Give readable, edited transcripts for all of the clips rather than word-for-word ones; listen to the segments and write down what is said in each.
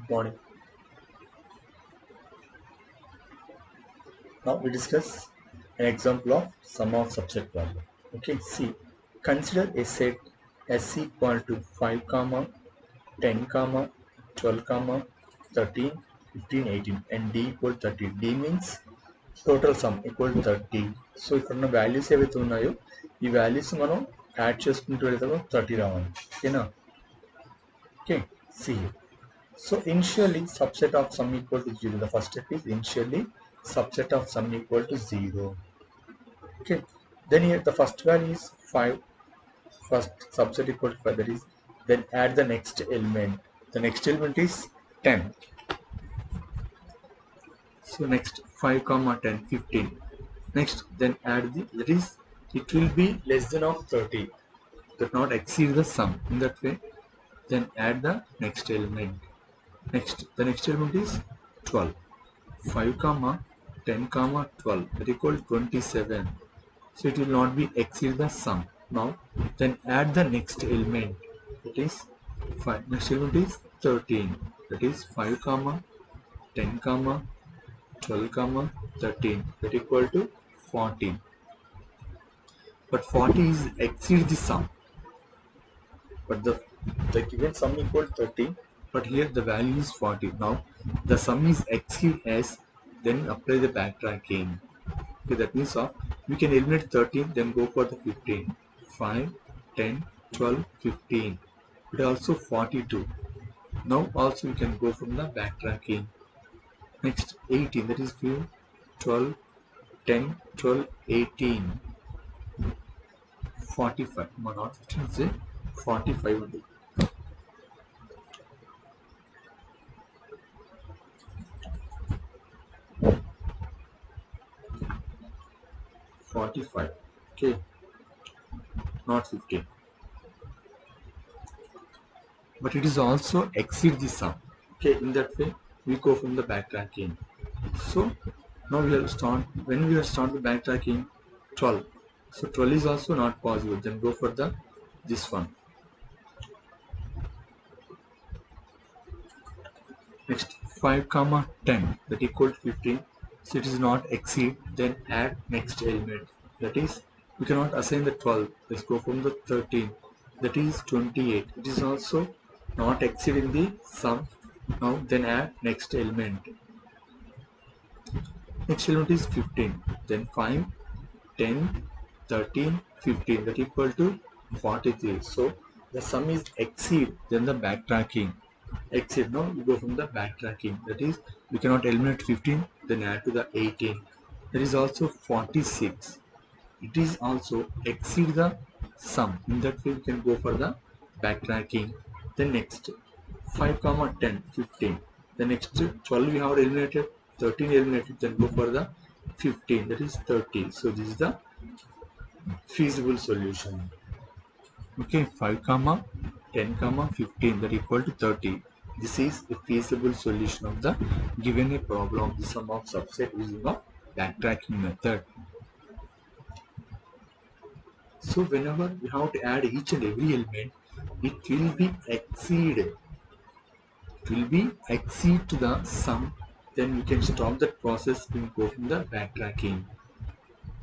Morning. Now we discuss an example of sum of subset problem. Okay, see, consider a set S equal to 5, comma, 10, comma, 12, comma, 13, 15, 18 and D equal 30. D means total sum equal to 30. So ఇక్కడ ఉన్న values ఏవైతే ఉన్నాయో ఈ values మనం add చేసుకుంటూ వెళ్తాము 30 రావాలి. ఓకేనా? Okay, see here. So initially subset of sum equal to 0. The first step is initially subset of sum equal to 0. Okay. Then here the first value is 5. First subset equal to 5. That is, then add the next element. The next element is 10. So next 5 comma 10 15. Next then add the, that is, it will be less than of 30. But not exceed the sum. In that way, then add the next element. Next, the next element is 12. 5 comma 10 comma 12 that equal 27. So it will not be exceed the sum. Now then add the next element, that is 5. Next element is 13, that is 5 comma 10 comma 12 comma 13 that equal to 40. But 40 is exceed the sum, but the given sum equal 30, but here the value is 40. Now the sum is exceed as, then apply the backtracking. Okay, that means we can eliminate 13, then go for the 15. 5, 10, 12, 15. But also 42. Now also we can go from the backtracking. Next 18, that is 2, 12, 10, 12, 18. 45. No, not 15, 45 only. Okay, not 15. But it is also exceed the sum. Okay, in that way we go from the backtracking. So now we will start, when we will start the backtracking 12. So 12 is also not possible, then go for the this one. Next 5 comma 10 that equal to 15. So it is not exceed, then add next element, that is, we cannot assign the 12. Let's go from the 13, that is 28. It is also not exceed in the sum. Now then add next element. Next element is 15, then 5, 10, 13, 15 that equal to 43. So the sum is exceed, then the backtracking. Exceed, now we go from the backtracking, that is, we cannot eliminate 15, then add to the 18. There is also 46. It is also exceed the sum. In that way we can go for the backtracking. Then next 5 comma 10 15. The next 12 we have eliminated, 13 eliminated, then go for the 15, that is 30. So this is the feasible solution. Okay, 5 comma 10 comma 15 that equal to 30. This is the feasible solution of the given a problem of the sum of subset using a backtracking method. So whenever we have to add each and every element, it will be exceed. It will be exceed to the sum. Then we can stop that process and go from the backtracking.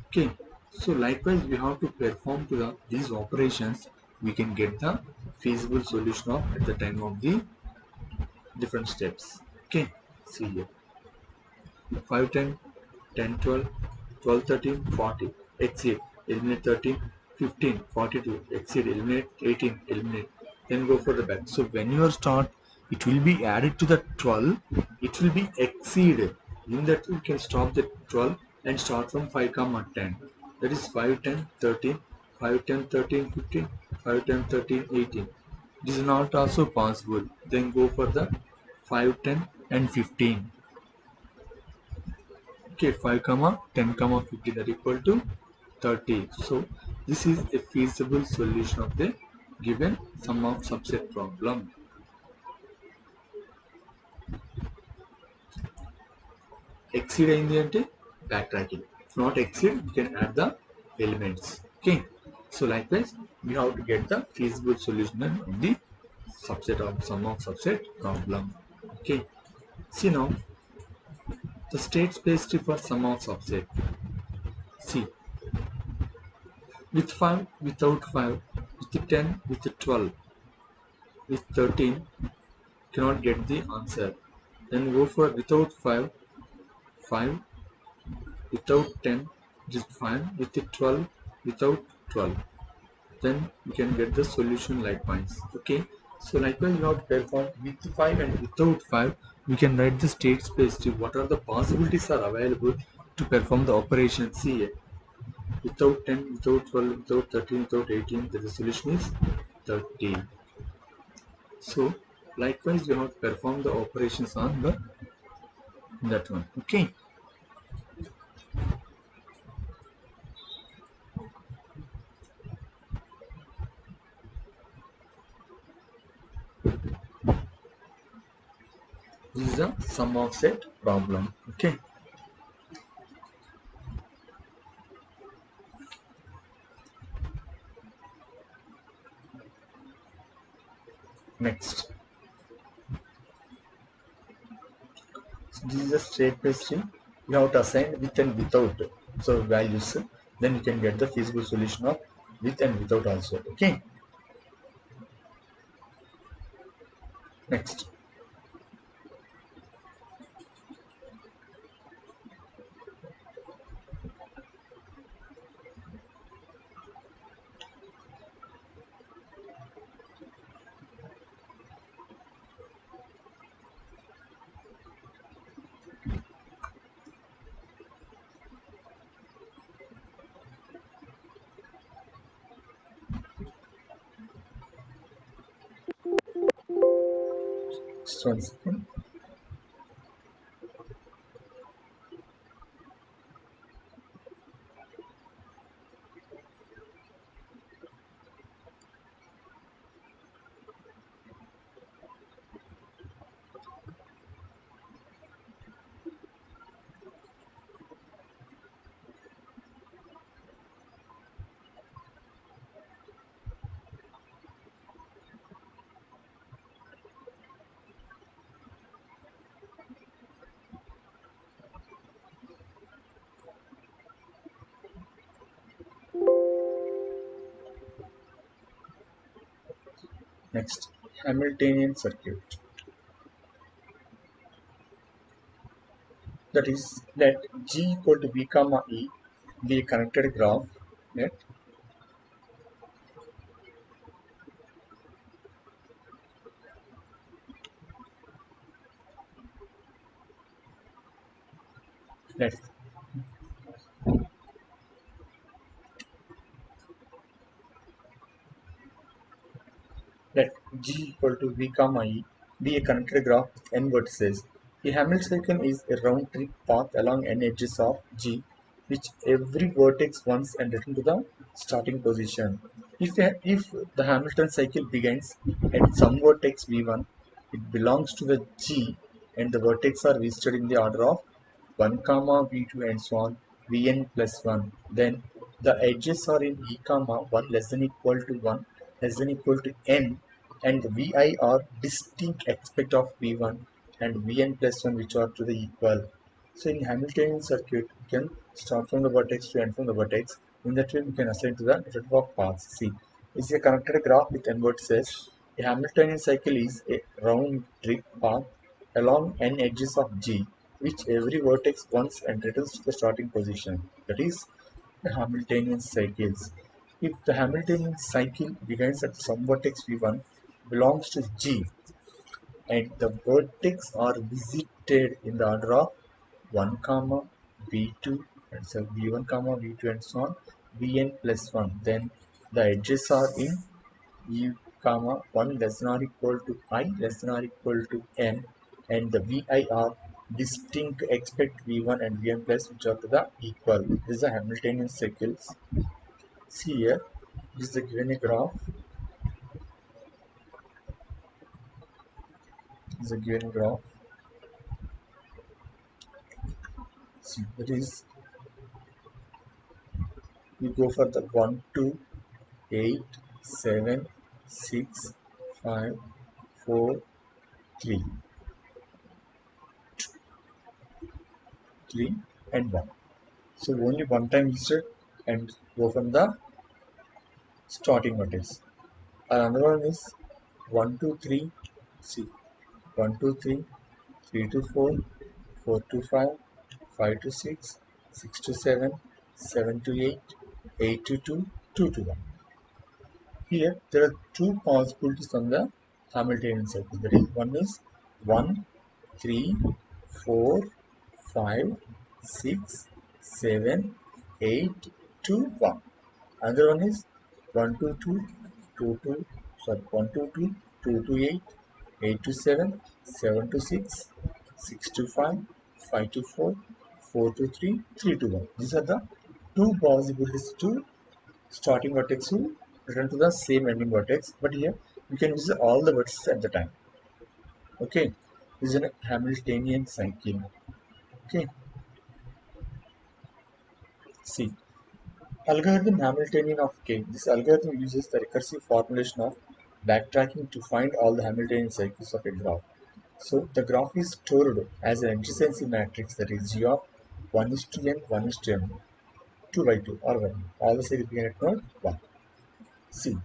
Okay. So likewise, we have to perform to these operations. We can get the feasible solution of at the time of the different steps. Okay. See here. 5, 10, 10, 12, 12, 13, 40. Exceed. Eliminate 13. 15, 42, exceed, eliminate 18, eliminate, then go for the back. So when you start, it will be added to the 12, it will be exceed. In that you can stop the 12 and start from 5 comma 10. That is 5, 10, 13, 5, 10, 13, 15, 5, 10, 13, 18. This is not also possible. Then go for the 5, 10 and 15. Okay, 5 comma 10 comma 15 that equal to 30. So this is a feasible solution of the given sum of subset problem. Exceed అయింది అంటే backtracking. If not exceed, you can add the elements. Okay. So likewise, we have to get the feasible solution of the subset of sum of subset problem. Okay. See now the state space tree for sum of subset. See, with 5, without 5, with 10, with 12, with 13, cannot get the answer. Then go for without 5, 5, without 10, just 5, with 12, without 12. Then you can get the solution likewise. Okay. So likewise you have to perform with 5 and without 5. We can write the state space tree. What are the possibilities are available to perform the operation? See here. Without 10, without 12, without 13, without 18, the solution is 13. So likewise you have to perform the operations on the that one. Okay. This is a sum of set problem. Okay. Next. So this is a state based tree. You have to assign with and without so values. Then you can get the feasible solution of with and without also. Okay. Next. Just one second. Next. Hamiltonian circuit. That is, let G equal to V comma E be a connected graph. Let let G equal to V comma E be a connected graph with n vertices. A Hamiltonian cycle is a round trip path along n edges of G, which every vertex once and return to the starting position. If the Hamilton cycle begins at some vertex V1, it belongs to the G and the vertex are visited in the order of 1 comma V2 and so on Vn plus 1. Then the edges are in E comma 1 less than equal to 1 less than equal to n, and the Vi are distinct aspect of V1 and Vn plus 1 which are to the equal. So in Hamiltonian circuit, we can start from the vertex to end from the vertex. In that way, we can assign to the network paths. See, is a connected graph with n vertices. A Hamiltonian cycle is a round trip path along n edges of G, which every vertex once and returns to the starting position. That is the Hamiltonian cycles. If the Hamiltonian cycle begins at some vertex V1 belongs to G and the vertex are visited in the order of 1 comma v2 and so v1 comma v2 and so on vn plus 1, then the edges are in e comma 1 less than or equal to I less than or equal to n, and the vi are distinct expect v1 and vn plus which are to the equal. This is a Hamiltonian cycles. See here, this is the given a graph. This is a given graph. See, that is, you go for the 1 2 8 7 6 5 4 3. 3 and 1. So only one time listed and go from the starting vertex. Another one is 1 to 3, see 1 to 3, 3 to 4, 4 to 5, 5 to 6, 6 to 7, 7 to 8, 8 to 2, 2 to 1. Here there are two possibilities on the Hamiltonian circle. That is, one is 1, 3, 4, 5, 6, 7, 8, 2, 1. Another one is 1 to 2, 2 to sorry 1 to 2, 2 to 8, 8 to 7, 7 to 6, 6 to 5, 5 to 4, 4 to 3, 3 to 1. These are the two possibilities to starting vertex to return to the same ending vertex, but here we can visit all the vertices at the time. Okay, this is a Hamiltonian cycle. Okay, see algorithm Hamiltonian of K. This algorithm uses the recursive formulation of backtracking to find all the Hamiltonian cycles of a graph. So the graph is stored as an adjacency matrix, that is G of 1 is to n, 1 is to m, 2 by 2 or 1. All the sides begin at node 1. See,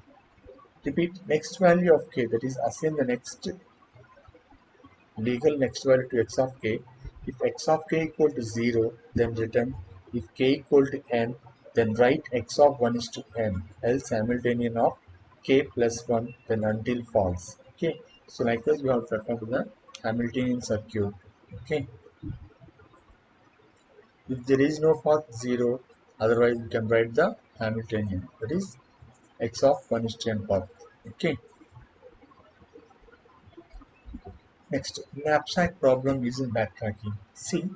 repeat next value of K, that is assign the next legal next value to x of k. If x of k equal to 0, then return. If k equal to n, then write x of 1 is to n, else Hamiltonian of k plus 1, then until false. Okay, so likewise we have to perform to the Hamiltonian circuit. Okay, if there is no path 0, otherwise we can write the Hamiltonian, that is x of 1 is to n path. Okay. Next, knapsack problem using backtracking. See,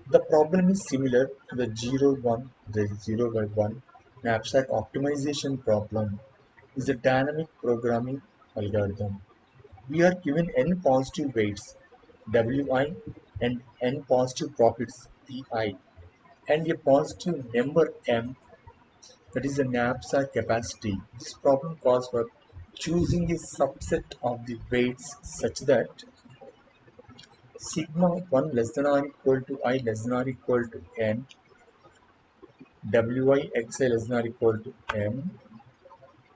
the problem is similar to the 0 1, the 0 by 1 knapsack optimization problem. Is a dynamic programming algorithm. We are given n positive weights wi and n positive profits pi and a positive number m, that is the knapsack capacity. This problem calls for choosing a subset of the weights such that sigma 1 less than or equal to I less than or equal to n, wi xi less than or equal to m,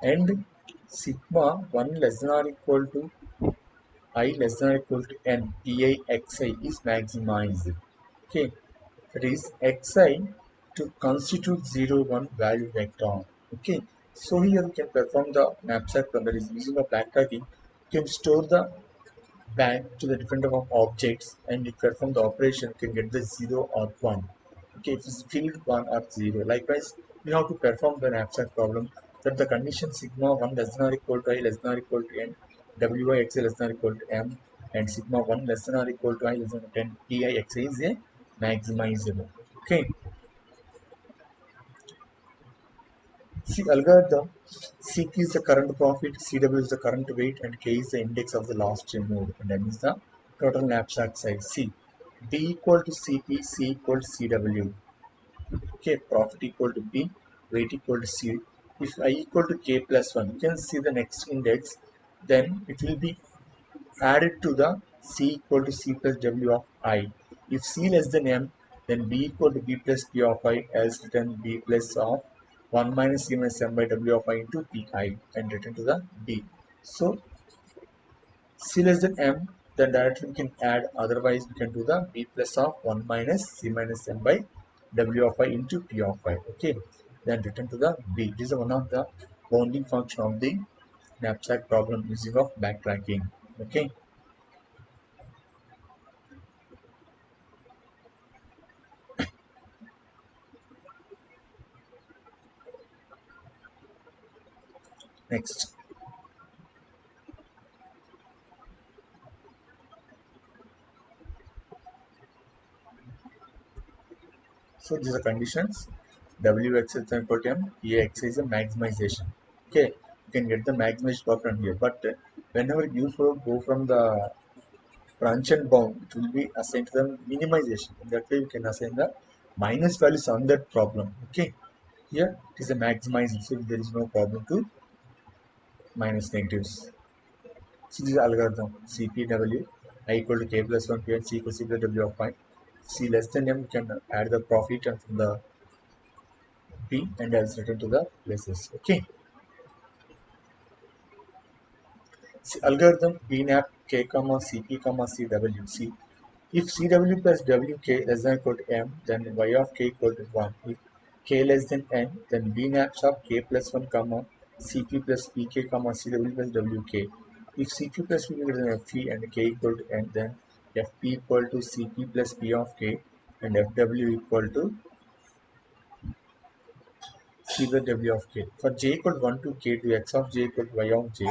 and sigma 1 less than or equal to I less than or equal to n pi xi is maximized. Okay, that is xi to constitute 0 1 value vector. Okay, so here we can perform the knapsack problem, that is using the backtracking. You can store the back to the different type of objects and you perform the operation, you can get the 0 or 1. Okay, if it's field 1 or 0. Likewise, you have to perform the knapsack problem that the condition sigma 1 less than or equal to I less than or equal to n, wi xi less than or equal to m, and sigma 1 less than or equal to I less than or 10 pi xi is a maximizable. Okay, see algorithm. CP is the current profit, CW is the current weight, and K is the index of the last node, and M is the total knapsack size. C. B equal to CP, C equal to CW. Okay, profit equal to B, weight equal to C. If I equal to K plus 1, you can see the next index, then it will be added to the C equal to C plus W of I. If C less than M, then B equal to B plus P of I, else return B plus of 1 minus C minus M by W of I into Pi and return to the B. So C less than M, then directly we can add, otherwise we can do the B plus of 1 minus C minus M by W of I into P of I. Okay, then return to the B. This is one of the bounding function of the knapsack problem using of backtracking. Okay. Next, so these are conditions. Wx is equal to m, Ax is a maximization. Okay, you can get the maximized power from here. But whenever you go from the branch and bound, it will be assigned to the minimization. In that way, you can assign the minus values on that problem. Okay, here it is a maximizing, so there is no problem to minus negatives. So this is algorithm CPW I equal to k plus 1 p and c equals c plus w of I. C less than M, we can add the profit and from the P and else return to the places. Okay. See, algorithm BNAP K comma CP comma CW. See, if CW plus WK less than equal to M, then Y of K equal to 1. If K less than N, then BNAPs of K plus 1 comma CP plus PK comma CW plus WK. If CP plus P greater than FP and K equal to N, then FP equal to CP plus P of K and FW equal to C by W of K. For J equal to 1 to K to X of J equal to Y of J,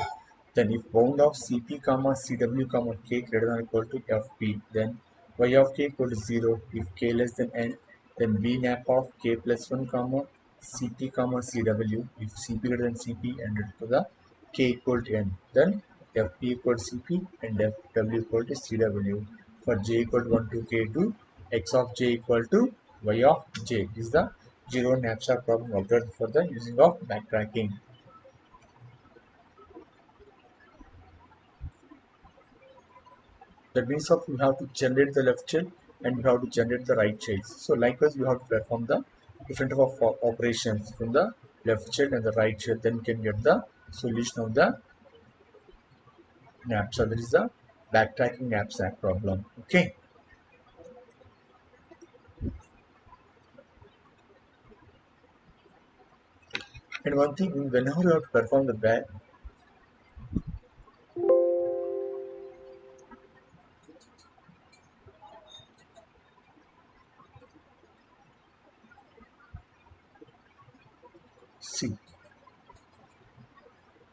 then if bound of Cp comma Cw comma K greater than or equal to Fp, then Y of K equal to 0. If K less than N, then B nap of K plus 1 comma Cp comma Cw. If Cp greater than Cp and to the K equal to N, then Fp equal to Cp and Fw equal to Cw. For J equal to 1 to K to X of J equal to Y of J. This is the zero knapsack problem observed for the using of backtracking. That means of we have to generate the left child and we have to generate the right child. So likewise we have to perform the different type of operations from the left child and the right child. Then we can get the solution of the knapsack. That is the backtracking knapsack problem. Okay. And one thing, whenever you have to perform the back, see,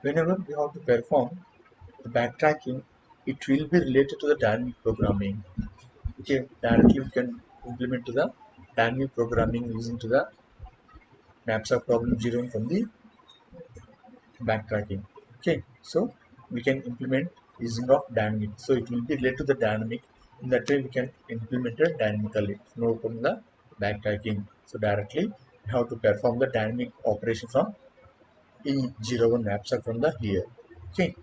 whenever you have to perform the backtracking, it will be related to the dynamic programming. Okay, directly we can implement to the dynamic programming using to the knapsack problem zero from the backtracking. Okay, so we can implement using of dynamic. So it will be related to the dynamic. In that way, we can implement it dynamically. No from the backtracking. So directly, we have to perform the dynamic operation from E01 knapsack from the here. Okay.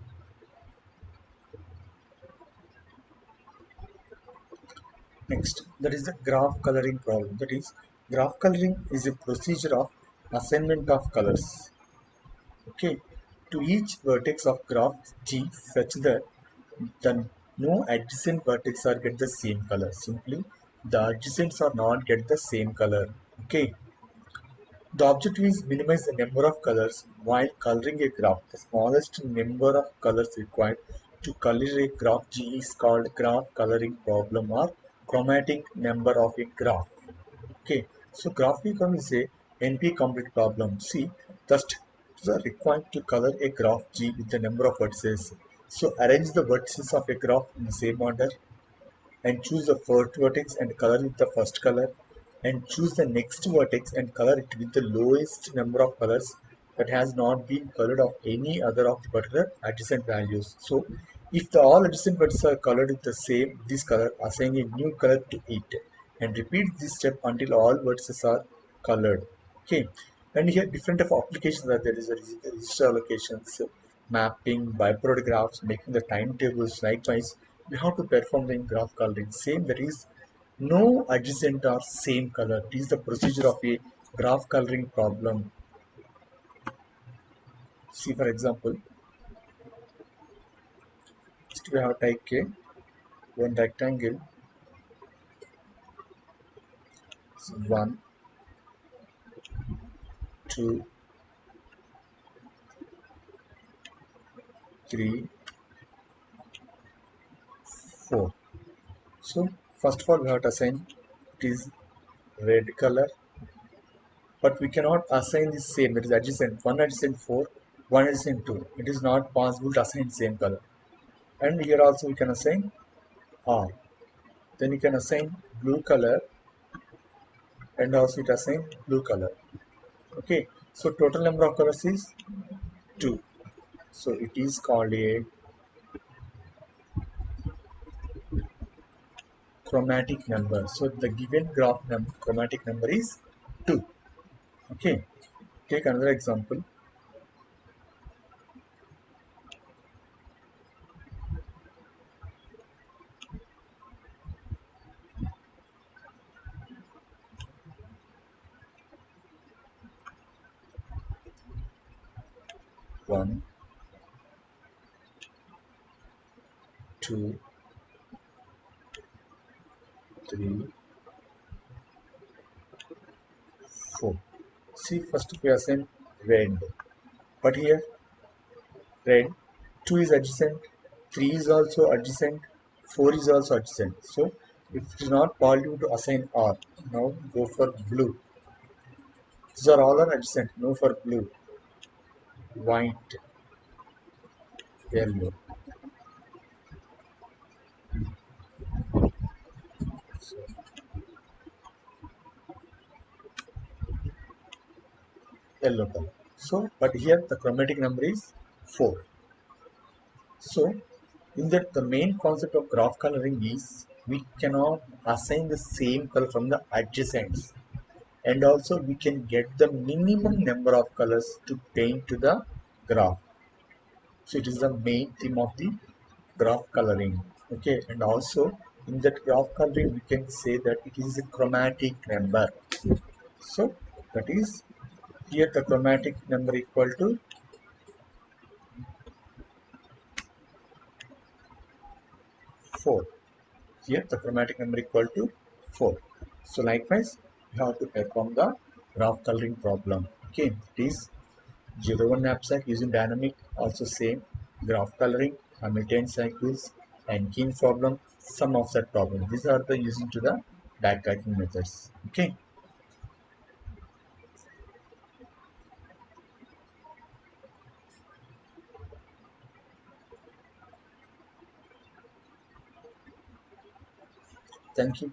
Next, that is the graph coloring problem. That is, graph coloring is a procedure of assignment of colors. Okay, to each vertex of graph G such that the no adjacent vertex are get the same color. Simply, the adjacents are not get the same color. Okay, the objective is minimize the number of colors while coloring a graph. The smallest number of colors required to color a graph G is called graph coloring problem or chromatic number of a graph. Okay, so graph become is a NP complete problem. See, the steps are required to color a graph G with the number of vertices. So arrange the vertices of a graph in the same order and choose the first vertex and color with the first color and choose the next vertex and color it with the lowest number of colors that has not been colored of any other of the particular adjacent values. So if the all adjacent vertices are colored with the same this color, assign a new color to it and repeat this step until all vertices are colored. Okay, and here different of applications are there. Is a register allocations, mapping, byproduct graphs, making the timetables. Likewise, we have to perform the graph coloring. Same, there is no adjacent or same color. It is the procedure of a graph coloring problem. See, for example, we have type K, one rectangle, one, two, three, four. So first of all, we have to assign it is red color, but we cannot assign the same. It is adjacent. One adjacent 4, one adjacent 2. It is not possible to assign same color. And here also we can assign R. Then you can assign blue color and also it assign blue color. Okay. So total number of colors is 2. So it is called a chromatic number. So the given graph chromatic number is 2. Okay. Take another example. 1, 2, 3, 4. See, first we assign red, but here red 2 is adjacent, 3 is also adjacent, 4 is also adjacent. So if it is not possible to assign R, now go for blue. These are all are adjacent. No for blue, white, yellow. So, yellow color. So, but here the chromatic number is 4. So, in that the main concept of graph coloring is we cannot assign the same color from the adjacents, and also we can get the minimum number of colors to paint to the graph. So it is the main theme of the graph coloring. Okay, and also in that graph coloring we can say that it is a chromatic number. So that is here the chromatic number equal to 4. Here the chromatic number equal to 4. So likewise you have to perform the graph coloring problem. Okay, it is 01 knapsack using dynamic, also same graph coloring, Hamilton cycles, and Keen problem, some offset problem. These are the using to the backtracking methods. Okay, thank you.